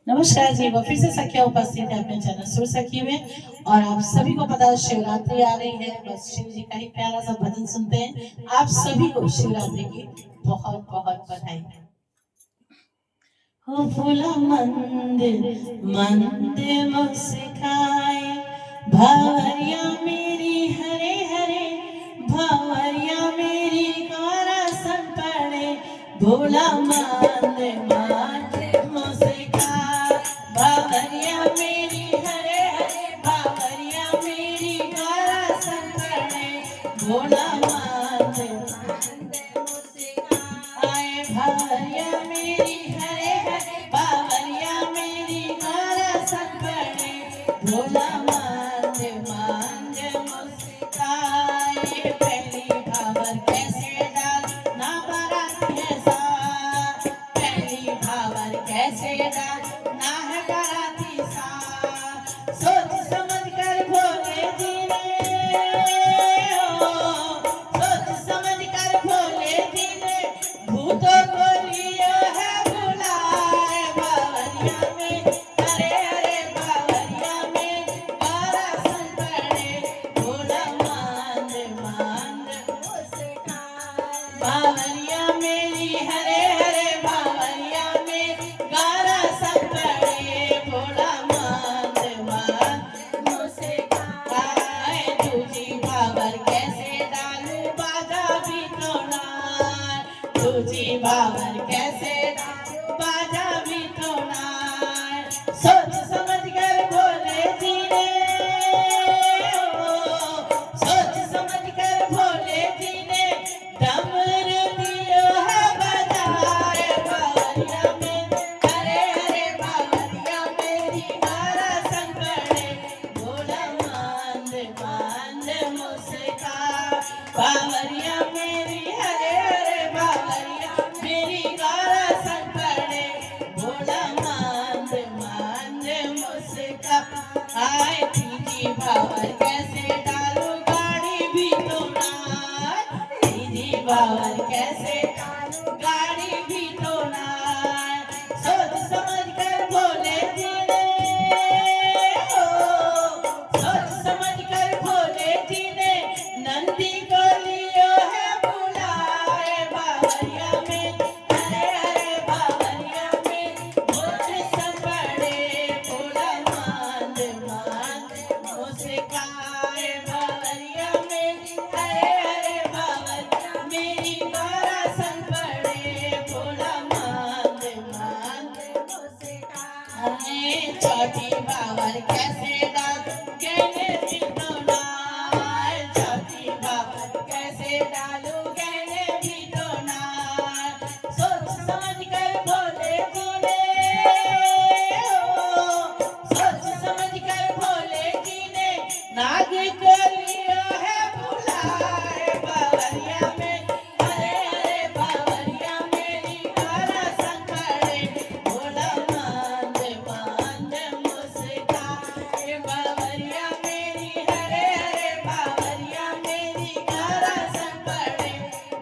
नमस्कार जी, वो फिर से सखिया उपस्थित है अपने चैनल सुर सखी में। और आप सभी को पता है शिवरात्रि आ रही है, बस शिव जी का ही प्यारा सा भजन सुनते हैं। आप सभी को शिवरात्रि की बहुत बहुत बधाई। हो फूला मंदिर मंदिर मुस्काए, भावरिया मेरी हरे हरे, भावरिया मेरी गौरा सन पड़े, भोला मंदिर मंदिर मुस्काए, भावरिया मेरी हरे हरे, भावरिया मेरी गौरा सन पड़े, भोला मंदिर मंदिर मुस्काए, भावरिया मेरी हरे हरे, बावरिया मेरी गौरा सन पड़े, भोला मंदिर मंदिर मुस्काए। पहली भावर कैसे डाल ना बाराती है साथ, पहली भावर कैसे डाल ना है बाराती साथ, सोच समझ कर भोले जी ने, सोच समझ कर भोले जी ने भूतों को लिया है बुलाए, बावरिया में हरे हरे, बावरिया में गौरा सन पड़े, भोला मंदिर मंदिर मुस्काए, बावरिया मेरी हरे हरे, बावरिया में गौरा सन पड़े, भोला मंदिर मंदिर मुस्काए। दूजी भावर कैसे डालू बाजा भी तो नार, दूजी भावर कैसे डालू बाजा भी तो नार, सोच समझ कर भोले जी ने, सोच समझ कर भोले जी ने डमरू दियो है बजाए, बावरिया में हरे हरे, बावरिया मेरी गौरा सन पड़े, भोला मंदिर मंदिर मुस्काए, बावरिया मेरी हरे हरे, बावरिया मेरी गौरा सन पड़े, भोला मंदिर मंदिर मुस्काए। तीजी भावर कैसे डालू गाड़ी भी तो नार, तीजी भावर कैसे डालू गाड़ी भी तो नार, सोच समझ कर भोले जी ने, सोच समझ कर भोले जी ने नंदी को लियो है बुलाए, बावरिया में हरे हरे, बावरिया में मोर सन पड़े, भोला मंदिर मंदिर मुस्काए, बावरिया में हरे हरे, बावरिया मेरी गौरा सन पड़े, भोला मंदिर मंदिर मुस्काए। चौथी बावर कैसे डाल गहने भी तो नार, चौथी बावर कैसे डालू गहने भी तो नार, सोच समझ कर भोले जी ने, सोच समझ कर भोले जी ने नाग को लिया है बुलाए, बावरिया में हरे हरे, बावरिया मेरी गौरा सन पड़े, भोला मंदिर मंदिर मुस्काए, बावरिया मेरी हरे हरे, बावरिया मेरी गौरा सन पड़े,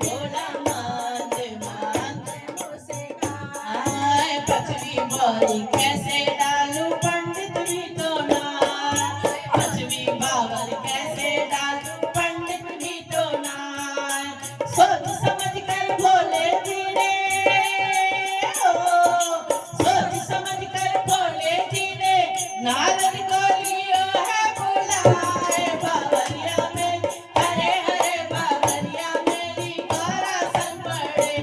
भोला मंदिर मंदिर मुस्काए। पचवी बारी कैसे डालू पंडित भी तो नार, पचवी बावर कैसे डालू पंडित भी तो नार, सोच समझ कर भोले जी ने, सोच समझ कर भोले जी ने नारद को लियो है बुलाए, बावरिया में हरे हरे, बावरिया मेरी गौरा सन पड़े,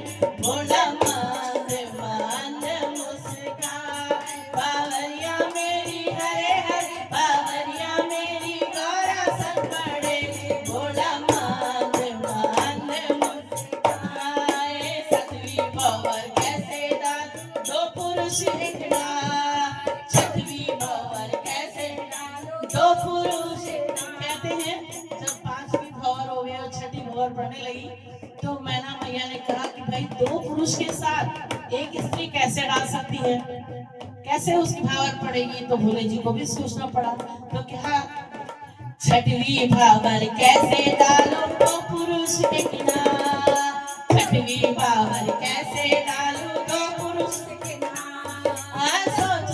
भोला मंदिर मंदिर मुस्काए, बावरिया मेरी हरे हरे, बावरिया मेरी गौरा सन पड़े, भोला मंदिर मंदिर मुस्काए। सतवीं भावर कैसे डाल दो पुरुष एक नार, छठवीं भावर कैसे डाल दो पुरुष एक नार। कहते हैं जब पांचवी भावर हो गई और छठी भावर पढ़ने लगी तो मैना मैया ने कहा कि भाई दो पुरुष के साथ एक स्त्री कैसे डाल सकती है, कैसे उसकी भावर पड़ेगी, तो भोले जी को भी सोचना पड़ा। तो क्या छठवीं भावर कैसे डालो दो पुरुष के किनार, छठवीं भावर कैसे डालो दो पुरुष के किनार, सोच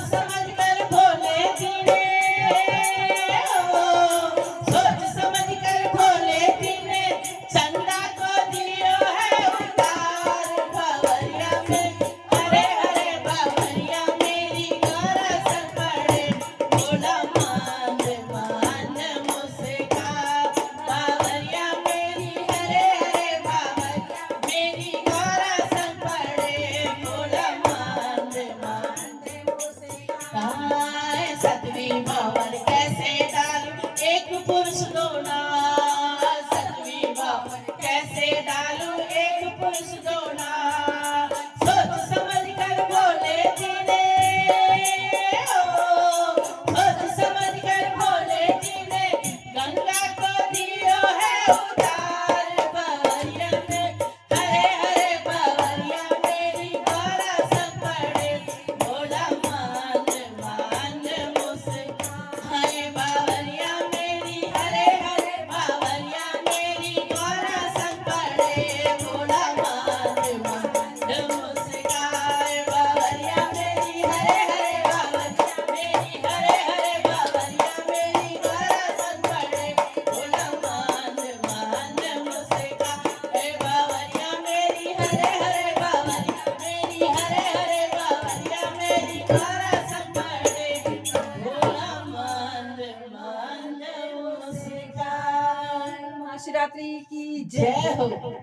बावरिया मेरी कारा संपड़े भोला मंद मंद मुस्कान। महाशिवरात्रि की जय हो।